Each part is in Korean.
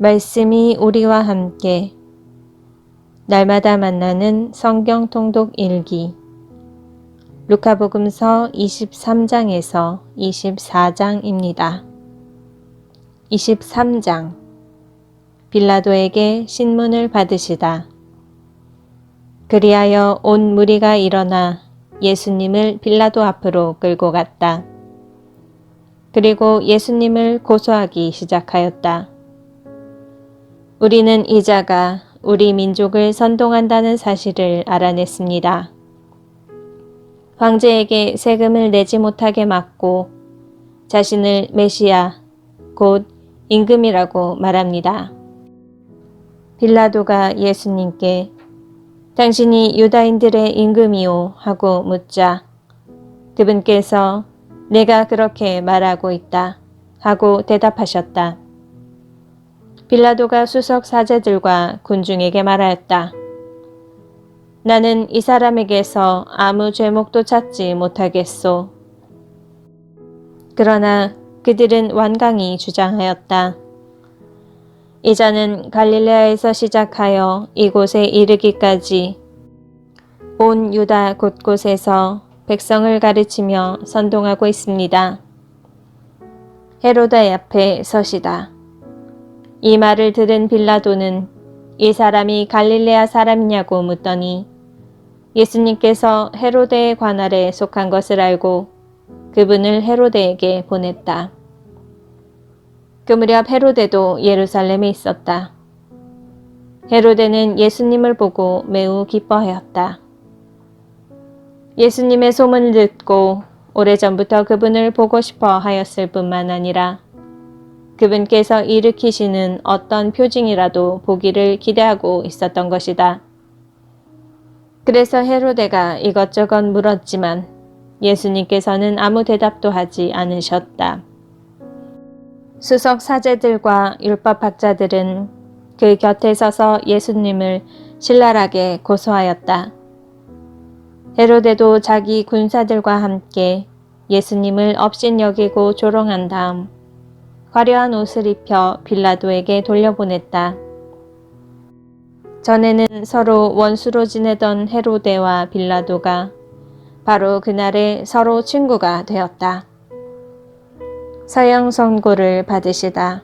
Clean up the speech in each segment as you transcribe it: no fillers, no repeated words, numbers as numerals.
말씀이 우리와 함께 날마다 만나는 성경 통독 일기 루카복음서 23장에서 24장입니다. 23장 빌라도에게 신문을 받으시다. 그리하여 온 무리가 일어나 예수님을 빌라도 앞으로 끌고 갔다. 그리고 예수님을 고소하기 시작하였다. 우리는 이 자가 우리 민족을 선동한다는 사실을 알아냈습니다. 황제에게 세금을 내지 못하게 막고 자신을 메시아, 곧 임금이라고 말합니다. 빌라도가 예수님께 당신이 유다인들의 임금이오 하고 묻자 그분께서 내가 그렇게 말하고 있다 하고 대답하셨다. 빌라도가 수석 사제들과 군중에게 말하였다. 나는 이 사람에게서 아무 죄목도 찾지 못하겠소. 그러나 그들은 완강히 주장하였다. 이 자는 갈릴레아에서 시작하여 이곳에 이르기까지 온 유다 곳곳에서 백성을 가르치며 선동하고 있습니다. 헤로데 앞에 서시다. 이 말을 들은 빌라도는 이 사람이 갈릴레아 사람이냐고 묻더니 예수님께서 헤로데의 관할에 속한 것을 알고 그분을 헤로데에게 보냈다. 그 무렵 헤로데도 예루살렘에 있었다. 헤로데는 예수님을 보고 매우 기뻐하였다. 예수님의 소문을 듣고 오래전부터 그분을 보고 싶어 하였을 뿐만 아니라 그분께서 일으키시는 어떤 표징이라도 보기를 기대하고 있었던 것이다. 그래서 헤로데가 이것저것 물었지만 예수님께서는 아무 대답도 하지 않으셨다. 수석 사제들과 율법학자들은 그 곁에 서서 예수님을 신랄하게 고소하였다. 헤로데도 자기 군사들과 함께 예수님을 업신여기고 조롱한 다음 화려한 옷을 입혀 빌라도에게 돌려보냈다. 전에는 서로 원수로 지내던 헤로데와 빌라도가 바로 그날에 서로 친구가 되었다. 사형 선고를 받으시다.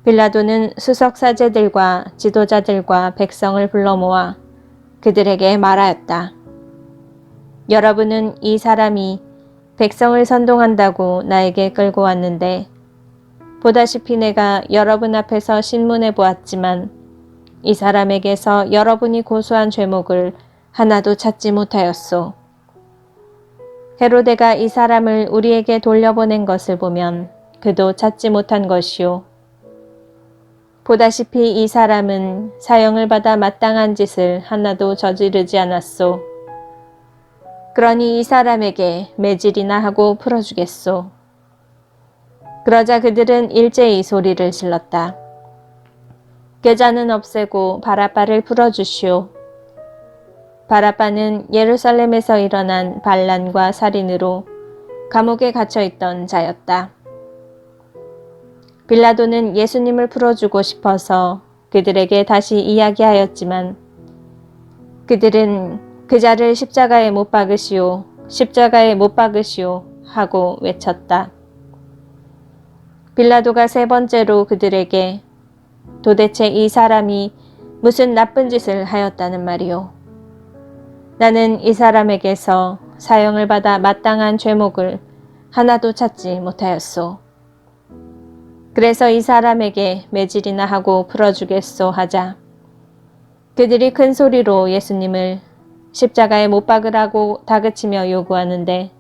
빌라도는 수석 사제들과 지도자들과 백성을 불러 모아 그들에게 말하였다. 여러분은 이 사람이 백성을 선동한다고 나에게 끌고 왔는데 보다시피 내가 여러분 앞에서 신문해 보았지만 이 사람에게서 여러분이 고소한 죄목을 하나도 찾지 못하였소. 헤로데가 이 사람을 우리에게 돌려보낸 것을 보면 그도 찾지 못한 것이요. 보다시피 이 사람은 사형을 받아 마땅한 짓을 하나도 저지르지 않았소. 그러니 이 사람에게 매질이나 하고 풀어주겠소. 그러자 그들은 일제히 소리를 질렀다. 계자는 없애고 바라바를 풀어주시오. 바라바는 예루살렘에서 일어난 반란과 살인으로 감옥에 갇혀있던 자였다. 빌라도는 예수님을 풀어주고 싶어서 그들에게 다시 이야기하였지만 그들은 그 자를 십자가에 못 박으시오, 십자가에 못 박으시오 하고 외쳤다. 빌라도가 세 번째로 그들에게 도대체 이 사람이 무슨 나쁜 짓을 하였다는 말이오. 나는 이 사람에게서 사형을 받아 마땅한 죄목을 하나도 찾지 못하였소. 그래서 이 사람에게 매질이나 하고 풀어주겠소 하자 그들이 큰 소리로 예수님을 십자가에 못 박으라고 다그치며 요구하는데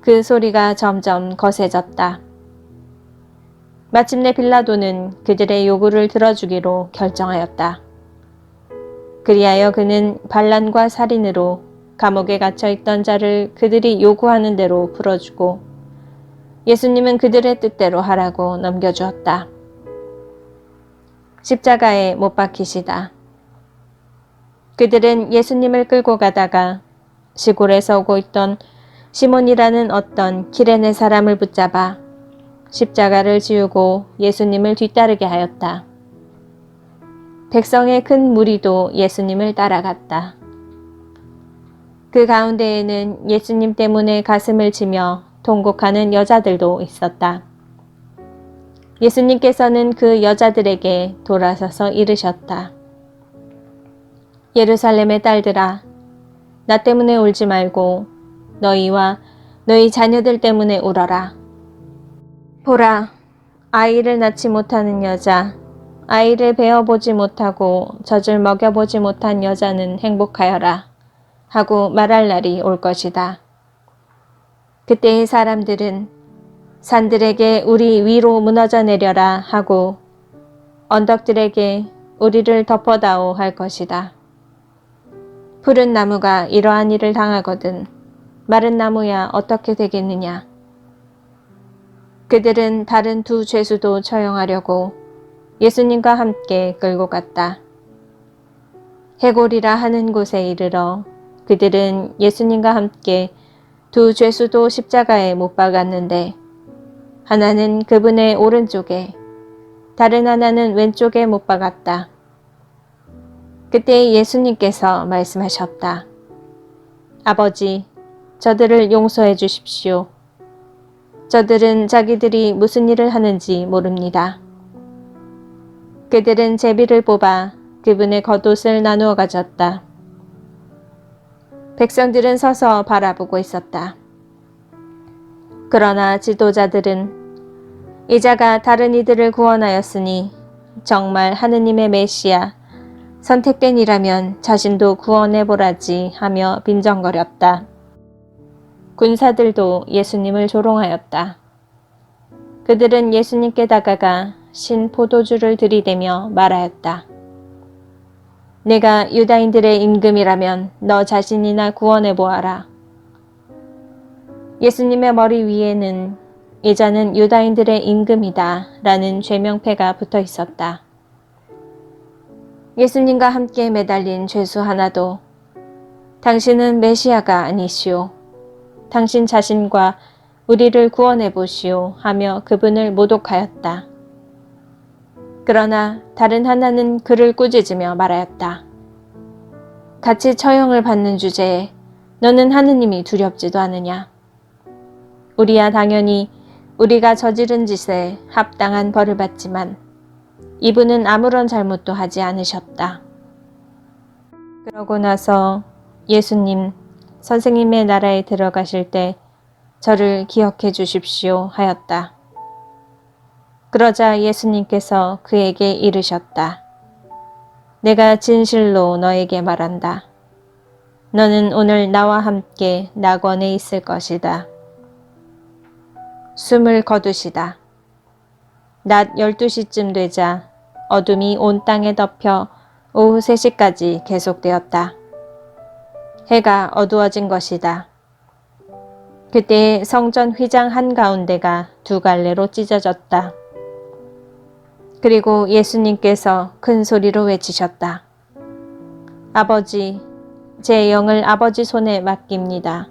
그 소리가 점점 거세졌다. 마침내 빌라도는 그들의 요구를 들어주기로 결정하였다. 그리하여 그는 반란과 살인으로 감옥에 갇혀있던 자를 그들이 요구하는 대로 풀어주고 예수님은 그들의 뜻대로 하라고 넘겨주었다. 십자가에 못 박히시다. 그들은 예수님을 끌고 가다가 시골에서 오고 있던 시몬이라는 어떤 기레네 사람을 붙잡아 십자가를 지우고 예수님을 뒤따르게 하였다. 백성의 큰 무리도 예수님을 따라갔다. 그 가운데에는 예수님 때문에 가슴을 치며 통곡하는 여자들도 있었다. 예수님께서는 그 여자들에게 돌아서서 이르셨다. 예루살렘의 딸들아, 나 때문에 울지 말고 너희와 너희 자녀들 때문에 울어라. 보라, 아이를 낳지 못하는 여자, 아이를 베어보지 못하고 젖을 먹여보지 못한 여자는 행복하여라 하고 말할 날이 올 것이다. 그때의 사람들은 산들에게 우리 위로 무너져 내려라 하고 언덕들에게 우리를 덮어다오 할 것이다. 푸른 나무가 이러한 일을 당하거든 마른 나무야 어떻게 되겠느냐. 그들은 다른 두 죄수도 처형하려고 예수님과 함께 끌고 갔다. 해골이라 하는 곳에 이르러 그들은 예수님과 함께 두 죄수도 십자가에 못 박았는데 하나는 그분의 오른쪽에 다른 하나는 왼쪽에 못 박았다. 그때 예수님께서 말씀하셨다. 아버지, 저들을 용서해 주십시오. 저들은 자기들이 무슨 일을 하는지 모릅니다. 그들은 제비를 뽑아 그분의 겉옷을 나누어 가졌다. 백성들은 서서 바라보고 있었다. 그러나 지도자들은 이 자가 다른 이들을 구원하였으니 정말 하느님의 메시아, 선택된 이라면 자신도 구원해보라지 하며 빈정거렸다. 군사들도 예수님을 조롱하였다. 그들은 예수님께 다가가 신 포도주를 들이대며 말하였다. 내가 유다인들의 임금이라면 너 자신이나 구원해보아라. 예수님의 머리 위에는 이 자는 유다인들의 임금이다 라는 죄명패가 붙어 있었다. 예수님과 함께 매달린 죄수 하나도 당신은 메시아가 아니시오. 당신 자신과 우리를 구원해 보시오 하며 그분을 모독하였다. 그러나 다른 하나는 그를 꾸짖으며 말하였다. 같이 처형을 받는 주제에 너는 하느님이 두렵지도 않으냐. 우리야 당연히 우리가 저지른 짓에 합당한 벌을 받지만 이분은 아무런 잘못도 하지 않으셨다. 그러고 나서 예수님, 선생님의 나라에 들어가실 때 저를 기억해 주십시오 하였다. 그러자 예수님께서 그에게 이르셨다. 내가 진실로 너에게 말한다. 너는 오늘 나와 함께 낙원에 있을 것이다. 숨을 거두시다. 낮 12시쯤 되자 어둠이 온 땅에 덮여 오후 3시까지 계속되었다. 해가 어두워진 것이다. 그때 성전 휘장 한가운데가 두 갈래로 찢어졌다. 그리고 예수님께서 큰 소리로 외치셨다. 아버지, 제 영을 아버지 손에 맡깁니다.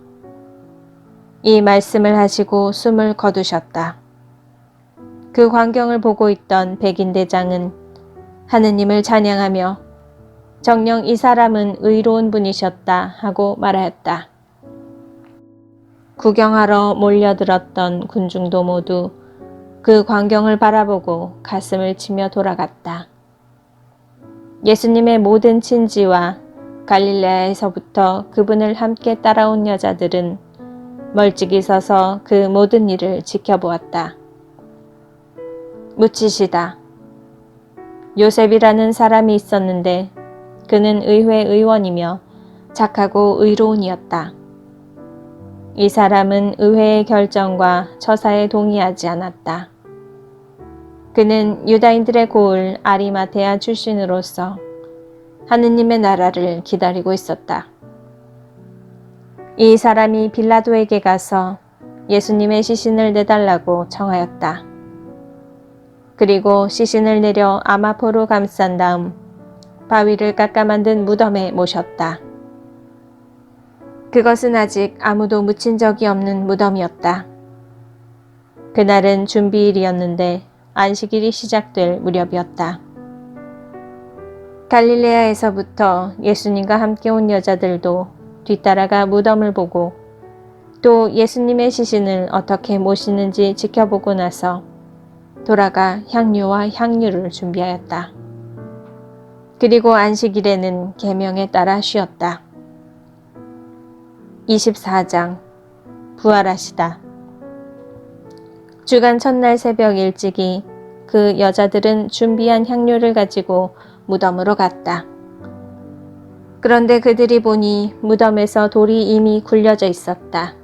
이 말씀을 하시고 숨을 거두셨다. 그 광경을 보고 있던 백인대장은 하느님을 찬양하며 정녕 이 사람은 의로운 분이셨다 하고 말하였다. 구경하러 몰려들었던 군중도 모두 그 광경을 바라보고 가슴을 치며 돌아갔다. 예수님의 모든 친지와 갈릴레아에서부터 그분을 함께 따라온 여자들은 멀찍이 서서 그 모든 일을 지켜보았다. 묻히시다. 요셉이라는 사람이 있었는데 그는 의회 의원이며 착하고 의로운이었다. 이 사람은 의회의 결정과 처사에 동의하지 않았다. 그는 유다인들의 고을 아리마테아 출신으로서 하느님의 나라를 기다리고 있었다. 이 사람이 빌라도에게 가서 예수님의 시신을 내달라고 청하였다. 그리고 시신을 내려 아마포로 감싼 다음 바위를 깎아 만든 무덤에 모셨다. 그것은 아직 아무도 묻힌 적이 없는 무덤이었다. 그날은 준비일이었는데 안식일이 시작될 무렵이었다. 갈릴레아에서부터 예수님과 함께 온 여자들도 뒤따라가 무덤을 보고 또 예수님의 시신을 어떻게 모시는지 지켜보고 나서 돌아가 향료와 향유를 준비하였다. 그리고 안식일에는 계명에 따라 쉬었다. 24장 부활하시다. 주간 첫날 새벽 일찍이 그 여자들은 준비한 향료를 가지고 무덤으로 갔다. 그런데 그들이 보니 무덤에서 돌이 이미 굴려져 있었다.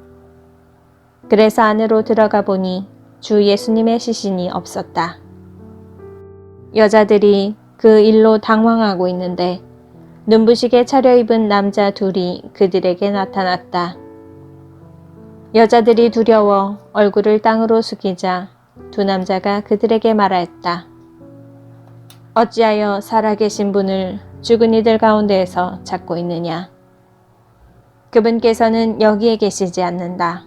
그래서 안으로 들어가 보니 주 예수님의 시신이 없었다. 여자들이 그 일로 당황하고 있는데 눈부시게 차려입은 남자 둘이 그들에게 나타났다. 여자들이 두려워 얼굴을 땅으로 숙이자 두 남자가 그들에게 말하였다. 어찌하여 살아계신 분을 죽은 이들 가운데에서 찾고 있느냐? 그분께서는 여기에 계시지 않는다.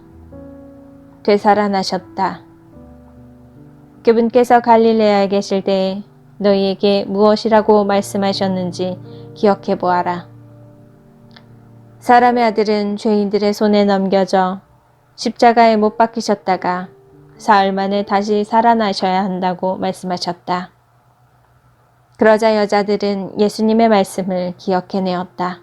되살아나셨다. 그분께서 갈릴레아에 계실 때에 너희에게 무엇이라고 말씀하셨는지 기억해 보아라. 사람의 아들은 죄인들의 손에 넘겨져 십자가에 못 박히셨다가 사흘 만에 다시 살아나셔야 한다고 말씀하셨다. 그러자 여자들은 예수님의 말씀을 기억해내었다.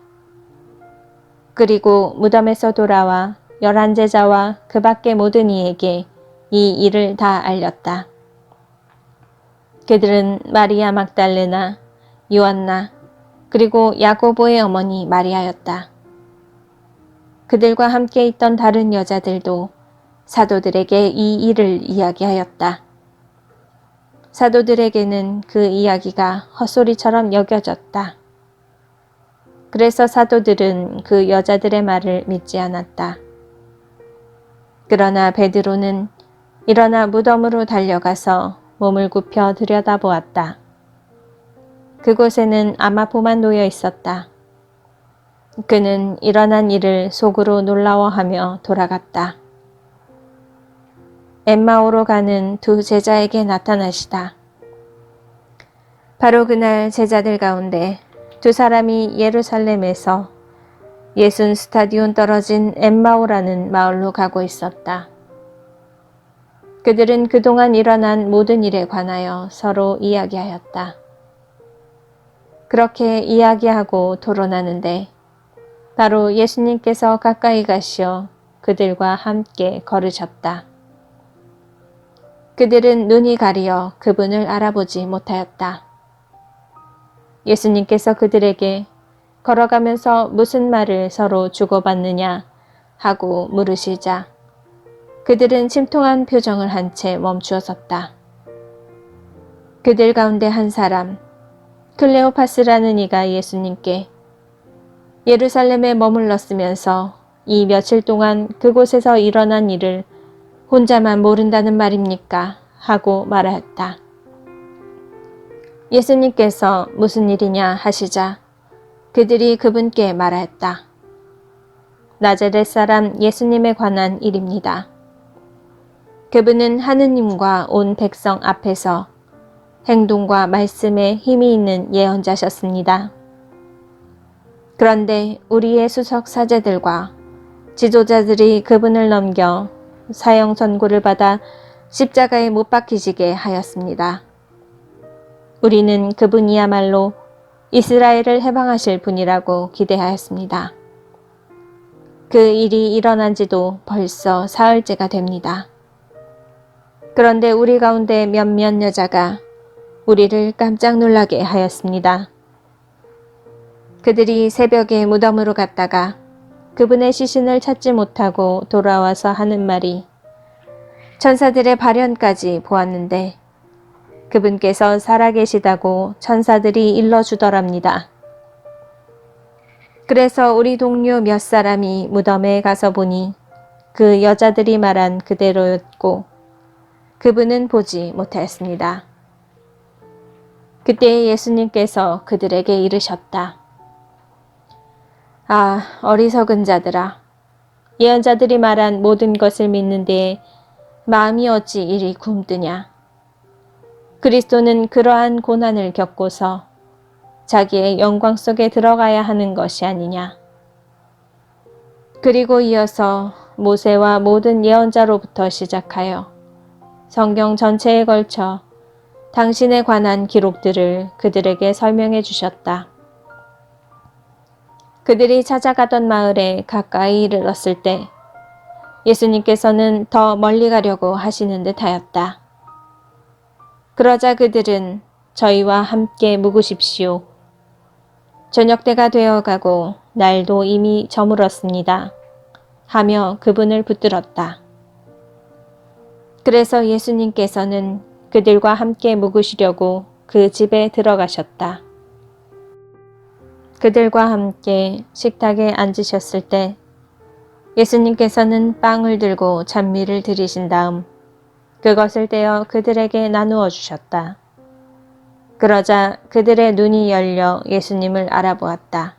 그리고 무덤에서 돌아와 11제자와 그 밖의 모든 이에게 이 일을 다 알렸다. 그들은 마리아 막달레나, 요한나, 그리고 야고보의 어머니 마리아였다. 그들과 함께 있던 다른 여자들도 사도들에게 이 일을 이야기하였다. 사도들에게는 그 이야기가 헛소리처럼 여겨졌다. 그래서 사도들은 그 여자들의 말을 믿지 않았다. 그러나 베드로는 일어나 무덤으로 달려가서 몸을 굽혀 들여다보았다. 그곳에는 아마포만 놓여 있었다. 그는 일어난 일을 속으로 놀라워하며 돌아갔다. 엠마오로 가는 두 제자에게 나타나시다. 바로 그날 제자들 가운데 두 사람이 예루살렘에서 60스타디온 떨어진 엠마오라는 마을로 가고 있었다. 그들은 그동안 일어난 모든 일에 관하여 서로 이야기하였다. 그렇게 이야기하고 토론하는데 바로 예수님께서 가까이 가시어 그들과 함께 걸으셨다. 그들은 눈이 가리어 그분을 알아보지 못하였다. 예수님께서 그들에게 걸어가면서 무슨 말을 서로 주고받느냐 하고 물으시자 그들은 침통한 표정을 한 채 멈추어 섰다. 그들 가운데 한 사람, 클레오파스라는 이가 예수님께 예루살렘에 머물렀으면서 이 며칠 동안 그곳에서 일어난 일을 혼자만 모른다는 말입니까? 하고 말하였다. 예수님께서 무슨 일이냐 하시자 그들이 그분께 말하였다. 나자렛 사람 예수님에 관한 일입니다. 그분은 하느님과 온 백성 앞에서 행동과 말씀에 힘이 있는 예언자셨습니다. 그런데 우리의 수석 사제들과 지도자들이 그분을 넘겨 사형 선고를 받아 십자가에 못 박히시게 하였습니다. 우리는 그분이야말로 이스라엘을 해방하실 분이라고 기대하였습니다. 그 일이 일어난 지도 벌써 사흘째가 됩니다. 그런데 우리 가운데 몇몇 여자가 우리를 깜짝 놀라게 하였습니다. 그들이 새벽에 무덤으로 갔다가 그분의 시신을 찾지 못하고 돌아와서 하는 말이 천사들의 발현까지 보았는데 그분께서 살아계시다고 천사들이 일러주더랍니다. 그래서 우리 동료 몇 사람이 무덤에 가서 보니 그 여자들이 말한 그대로였고 그분은 보지 못하였습니다. 그때 예수님께서 그들에게 이르셨다. 어리석은 자들아, 예언자들이 말한 모든 것을 믿는 데에 마음이 어찌 이리 굼뜨냐. 그리스도는 그러한 고난을 겪고서 자기의 영광 속에 들어가야 하는 것이 아니냐. 그리고 이어서 모세와 모든 예언자로부터 시작하여 성경 전체에 걸쳐 당신에 관한 기록들을 그들에게 설명해 주셨다. 그들이 찾아가던 마을에 가까이 이르렀을 때 예수님께서는 더 멀리 가려고 하시는 듯 하였다. 그러자 그들은 저희와 함께 묵으십시오. 저녁 때가 되어가고 날도 이미 저물었습니다. 하며 그분을 붙들었다. 그래서 예수님께서는 그들과 함께 묵으시려고 그 집에 들어가셨다. 그들과 함께 식탁에 앉으셨을 때 예수님께서는 빵을 들고 찬미를 드리신 다음 그것을 떼어 그들에게 나누어 주셨다. 그러자 그들의 눈이 열려 예수님을 알아보았다.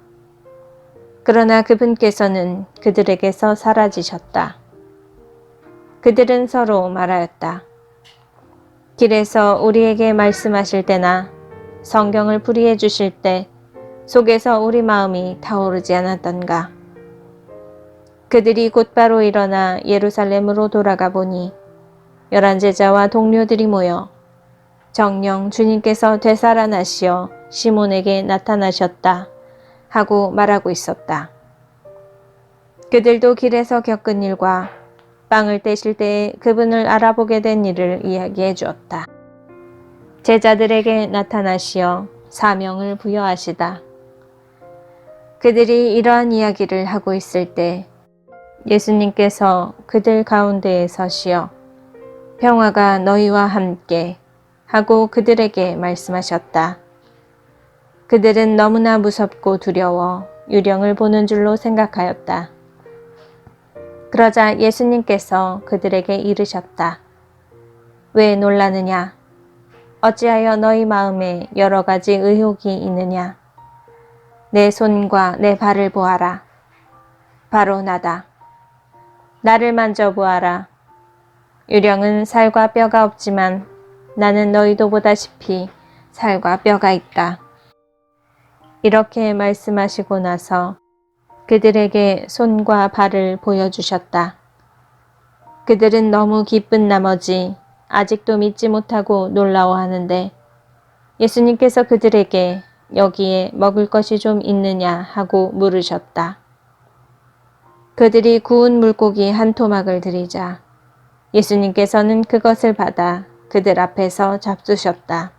그러나 그분께서는 그들에게서 사라지셨다. 그들은 서로 말하였다. 길에서 우리에게 말씀하실 때나 성경을 풀이해 주실 때 속에서 우리 마음이 타오르지 않았던가. 그들이 곧바로 일어나 예루살렘으로 돌아가 보니 11 제자와 동료들이 모여 정녕 주님께서 되살아나시어 시몬에게 나타나셨다 하고 말하고 있었다. 그들도 길에서 겪은 일과 빵을 떼실 때에 그분을 알아보게 된 일을 이야기해 주었다. 제자들에게 나타나시어 사명을 부여하시다. 그들이 이러한 이야기를 하고 있을 때 예수님께서 그들 가운데에 서시어 평화가 너희와 함께 하고 그들에게 말씀하셨다. 그들은 너무나 무섭고 두려워 유령을 보는 줄로 생각하였다. 그러자 예수님께서 그들에게 이르셨다. 왜 놀라느냐? 어찌하여 너희 마음에 여러 가지 의혹이 있느냐? 내 손과 내 발을 보아라. 바로 나다. 나를 만져보아라. 유령은 살과 뼈가 없지만 나는 너희도 보다시피 살과 뼈가 있다. 이렇게 말씀하시고 나서 그들에게 손과 발을 보여주셨다. 그들은 너무 기쁜 나머지 아직도 믿지 못하고 놀라워하는데 예수님께서 그들에게 여기에 먹을 것이 좀 있느냐 하고 물으셨다. 그들이 구운 물고기 한 토막을 드리자 예수님께서는 그것을 받아 그들 앞에서 잡수셨다.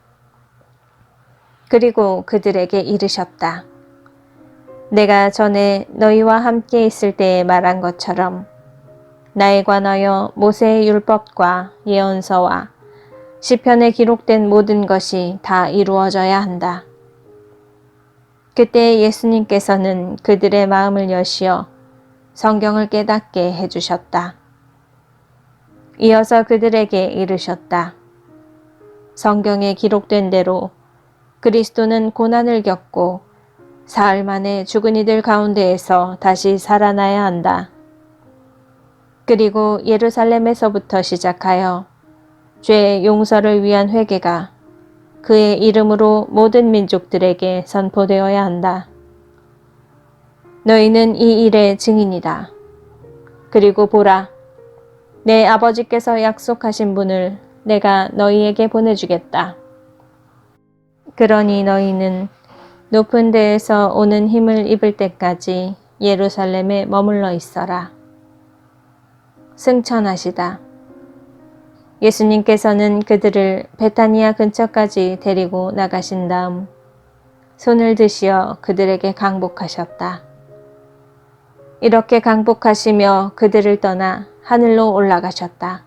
그리고 그들에게 이르셨다. 내가 전에 너희와 함께 있을 때에 말한 것처럼 나에 관하여 모세의 율법과 예언서와 시편에 기록된 모든 것이 다 이루어져야 한다. 그때 예수님께서는 그들의 마음을 여시어 성경을 깨닫게 해주셨다. 이어서 그들에게 이르셨다. 성경에 기록된 대로 그리스도는 고난을 겪고 사흘 만에 죽은 이들 가운데에서 다시 살아나야 한다. 그리고 예루살렘에서부터 시작하여 죄의 용서를 위한 회개가 그의 이름으로 모든 민족들에게 선포되어야 한다. 너희는 이 일의 증인이다. 그리고 보라, 내 아버지께서 약속하신 분을 내가 너희에게 보내주겠다. 그러니 너희는 높은 데에서 오는 힘을 입을 때까지 예루살렘에 머물러 있어라. 승천하시다. 예수님께서는 그들을 베타니아 근처까지 데리고 나가신 다음 손을 드시어 그들에게 강복하셨다. 이렇게 강복하시며 그들을 떠나 하늘로 올라가셨다.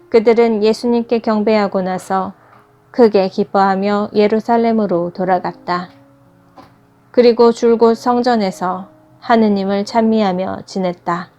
그들은 예수님께 경배하고 나서 크게 기뻐하며 예루살렘으로 돌아갔다. 그리고 줄곧 성전에서 하느님을 찬미하며 지냈다.